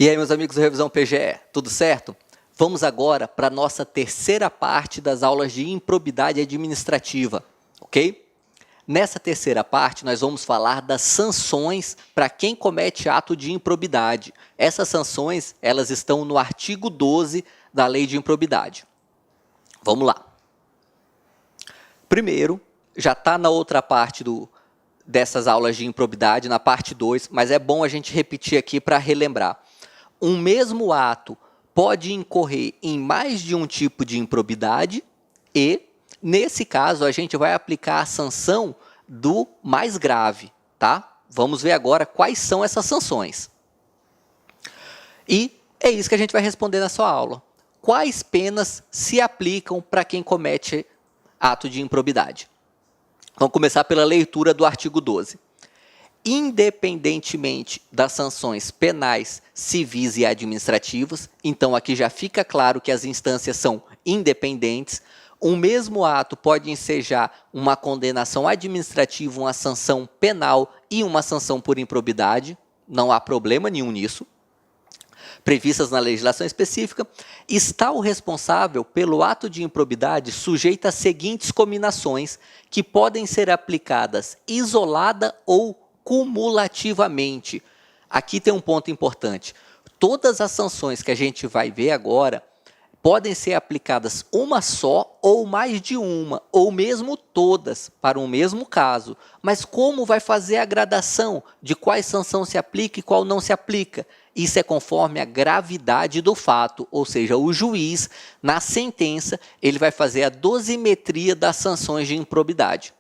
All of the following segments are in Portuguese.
E aí, meus amigos do Revisão PGE, tudo certo? Vamos agora para a nossa terceira parte das aulas de improbidade administrativa, ok? Nessa terceira parte, nós vamos falar das sanções para quem comete ato de improbidade. Essas sanções, elas estão no artigo 12 da Lei de Improbidade. Vamos lá. Primeiro, já está na outra parte dessas aulas de improbidade, na parte 2, mas é bom a gente repetir aqui para relembrar. Um mesmo ato pode incorrer em mais de um tipo de improbidade e, nesse caso, a gente vai aplicar a sanção do mais grave, tá? Vamos ver agora quais são essas sanções. E é isso que a gente vai responder na sua aula. Quais penas se aplicam para quem comete ato de improbidade? Vamos começar pela leitura do artigo 12. Independentemente das sanções penais, civis e administrativas, então aqui já fica claro que as instâncias são independentes, um mesmo ato pode ensejar uma condenação administrativa, uma sanção penal e uma sanção por improbidade, não há problema nenhum nisso, previstas na legislação específica. Está o responsável pelo ato de improbidade sujeito às seguintes cominações, que podem ser aplicadas isolada ou cumulativamente. Aqui tem um ponto importante. Todas as sanções que a gente vai ver agora podem ser aplicadas uma só ou mais de uma, ou mesmo todas para um mesmo caso. Mas como vai fazer a gradação de quais sanção se aplica e qual não se aplica? Isso é conforme a gravidade do fato, ou seja, o juiz, na sentença, ele vai fazer a dosimetria das sanções de improbidade.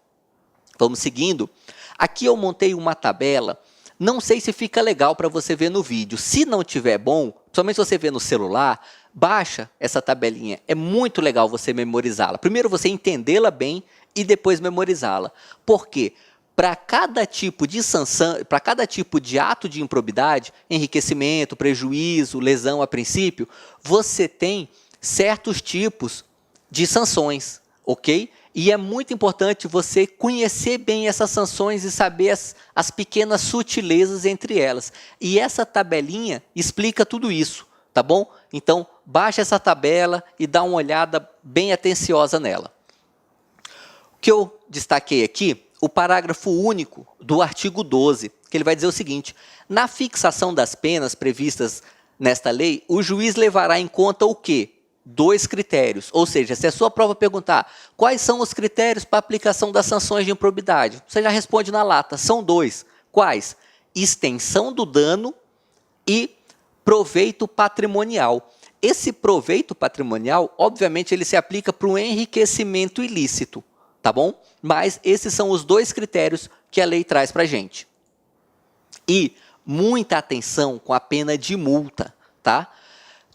Vamos seguindo. Aqui eu montei uma tabela, não sei se fica legal para você ver no vídeo. Se não tiver bom, principalmente se você ver no celular, baixa essa tabelinha. É muito legal você memorizá-la. Primeiro você entendê-la bem e depois memorizá-la. Por quê? Para cada tipo de sanção, para cada tipo de ato de improbidade, enriquecimento, prejuízo, lesão a princípio, você tem certos tipos de sanções, ok? E é muito importante você conhecer bem essas sanções e saber as pequenas sutilezas entre elas. E essa tabelinha explica tudo isso, tá bom? Então, baixa essa tabela e dá uma olhada bem atenciosa nela. O que eu destaquei aqui, o parágrafo único do artigo 12, que ele vai dizer o seguinte: na fixação das penas previstas nesta lei, o juiz levará em conta o quê? 2 critérios, ou seja, se a sua prova perguntar quais são os critérios para aplicação das sanções de improbidade, você já responde na lata, são 2. Quais? Extensão do dano e proveito patrimonial. Esse proveito patrimonial, obviamente, ele se aplica para o enriquecimento ilícito, tá bom? Mas esses são os 2 critérios que a lei traz para a gente. E muita atenção com a pena de multa, tá?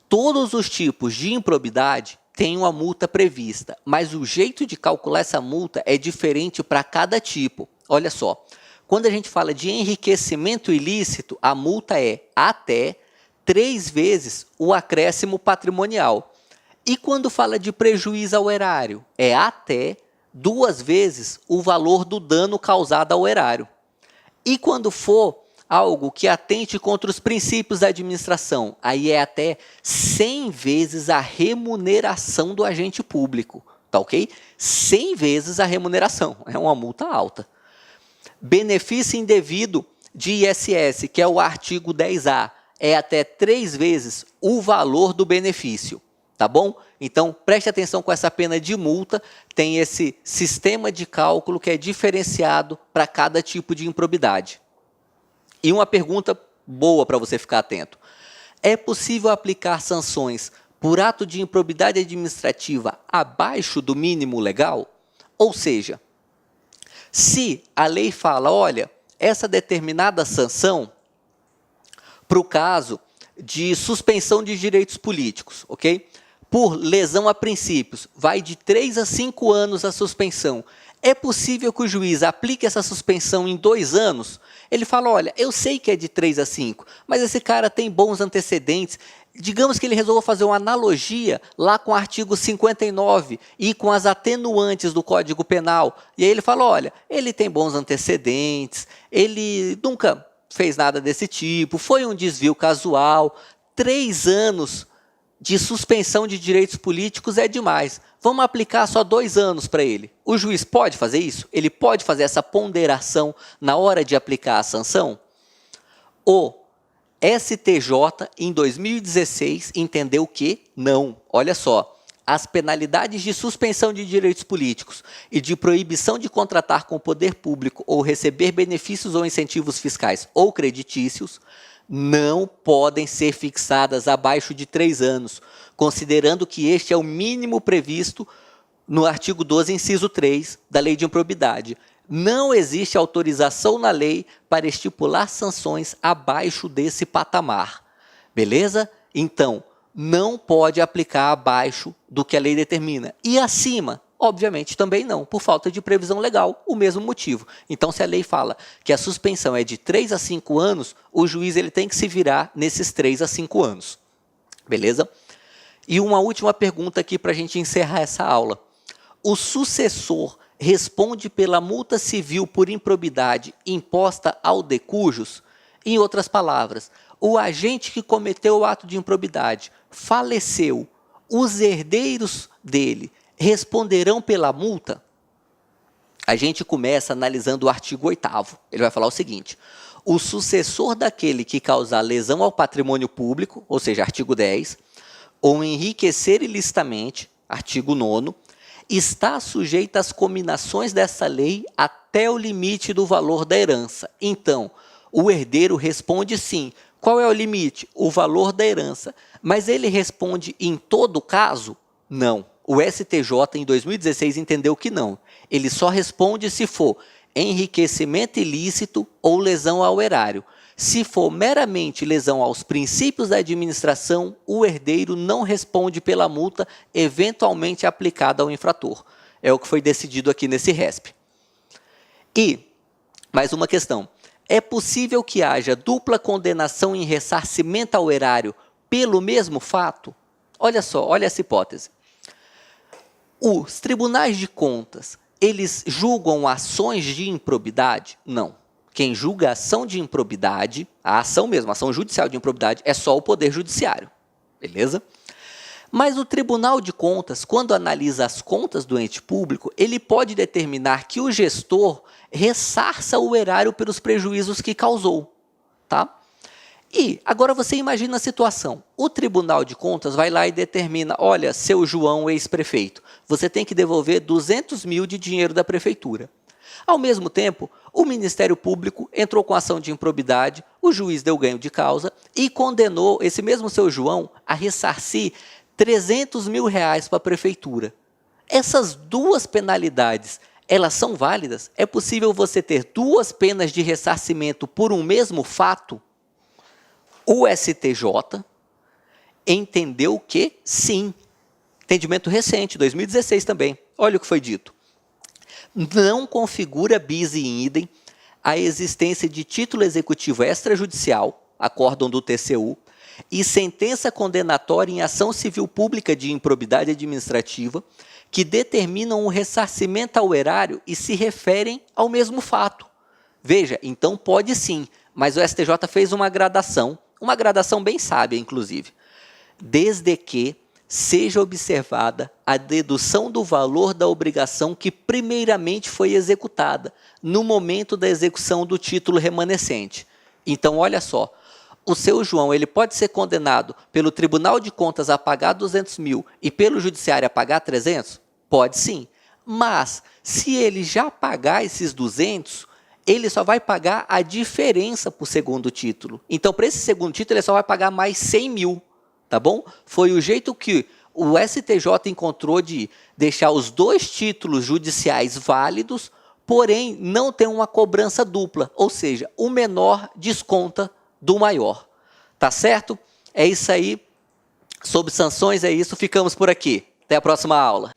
Todos os tipos de improbidade têm uma multa prevista, mas o jeito de calcular essa multa é diferente para cada tipo. Olha só, quando a gente fala de enriquecimento ilícito, a multa é até 3 vezes o acréscimo patrimonial. E quando fala de prejuízo ao erário, é até 2 vezes o valor do dano causado ao erário. E quando for algo que atente contra os princípios da administração, aí é até 100 vezes a remuneração do agente público, tá ok? 100 vezes a remuneração, é uma multa alta. Benefício indevido de ISS, que é o artigo 10A, é até 3 vezes o valor do benefício, tá bom? Então, preste atenção com essa pena de multa, tem esse sistema de cálculo que é diferenciado para cada tipo de improbidade. E uma pergunta boa para você ficar atento. É possível aplicar sanções por ato de improbidade administrativa abaixo do mínimo legal? Ou seja, se a lei fala, olha, essa determinada sanção para o caso de suspensão de direitos políticos, ok? Por lesão a princípios, vai de 3 a 5 anos a suspensão. É possível que o juiz aplique essa suspensão em 2 anos? Ele fala, olha, eu sei que é de 3 a 5, mas esse cara tem bons antecedentes. Digamos que ele resolva fazer uma analogia lá com o artigo 59 e com as atenuantes do Código Penal. E aí ele fala, olha, ele tem bons antecedentes, ele nunca fez nada desse tipo, foi um desvio casual, 3 anos de suspensão de direitos políticos é demais. Vamos aplicar só 2 anos para ele. O juiz pode fazer isso? Ele pode fazer essa ponderação na hora de aplicar a sanção? O STJ, em 2016, entendeu que não. Olha só. As penalidades de suspensão de direitos políticos e de proibição de contratar com o poder público ou receber benefícios ou incentivos fiscais ou creditícios não podem ser fixadas abaixo de 3 anos, considerando que este é o mínimo previsto no artigo 12, inciso 3 da Lei de Improbidade. Não existe autorização na lei para estipular sanções abaixo desse patamar. Beleza? Então, não pode aplicar abaixo do que a lei determina. E acima, obviamente, também não, por falta de previsão legal, o mesmo motivo. Então, se a lei fala que a suspensão é de 3 a 5 anos, o juiz ele tem que se virar nesses 3 a 5 anos. Beleza? E uma última pergunta aqui para a gente encerrar essa aula. O sucessor responde pela multa civil por improbidade imposta ao de cujos? Em outras palavras, o agente que cometeu o ato de improbidade faleceu, os herdeiros dele responderão pela multa? A gente começa analisando o artigo 8º. Ele vai falar o seguinte: o sucessor daquele que causar lesão ao patrimônio público, ou seja, artigo 10, ou enriquecer ilicitamente, artigo 9º, está sujeito às cominações dessa lei até o limite do valor da herança. Então, o herdeiro responde sim. Qual é o limite? O valor da herança. Mas ele responde em todo caso? Não. O STJ, em 2016, entendeu que não. Ele só responde se for enriquecimento ilícito ou lesão ao erário. Se for meramente lesão aos princípios da administração, o herdeiro não responde pela multa eventualmente aplicada ao infrator. É o que foi decidido aqui nesse RESP. E, mais uma questão. É possível que haja dupla condenação em ressarcimento ao erário pelo mesmo fato? Olha só, olha essa hipótese. Os tribunais de contas, eles julgam ações de improbidade? Não. Quem julga a ação de improbidade, a ação mesmo, a ação judicial de improbidade, é só o Poder Judiciário. Beleza? Mas o Tribunal de Contas, quando analisa as contas do ente público, ele pode determinar que o gestor ressarça o erário pelos prejuízos que causou. Tá? E agora você imagina a situação. O Tribunal de Contas vai lá e determina, olha, seu João, ex-prefeito, você tem que devolver 200 mil de dinheiro da prefeitura. Ao mesmo tempo, o Ministério Público entrou com ação de improbidade, o juiz deu ganho de causa e condenou esse mesmo seu João a ressarcir 300 mil reais para a prefeitura. Essas duas penalidades, elas são válidas? É possível você ter duas penas de ressarcimento por um mesmo fato? O STJ entendeu que sim. Entendimento recente, 2016 também. Olha o que foi dito. Não configura bis in idem a existência de título executivo extrajudicial, acórdão do TCU, e sentença condenatória em ação civil pública de improbidade administrativa que determinam o ressarcimento ao erário e se referem ao mesmo fato. Veja, então pode sim, mas o STJ fez uma gradação bem sábia, inclusive, desde que seja observada a dedução do valor da obrigação que primeiramente foi executada no momento da execução do título remanescente. Então, olha só, o seu João ele pode ser condenado pelo Tribunal de Contas a pagar 200 mil e pelo Judiciário a pagar 300? Pode sim, mas se ele já pagar esses 200, ele só vai pagar a diferença para o segundo título. Então, para esse segundo título, ele só vai pagar mais 100 mil. Tá bom? Foi o jeito que o STJ encontrou de deixar os dois títulos judiciais válidos, porém não ter uma cobrança dupla, ou seja, o menor desconta do maior. Tá certo? É isso aí. Sobre sanções é isso. Ficamos por aqui. Até a próxima aula.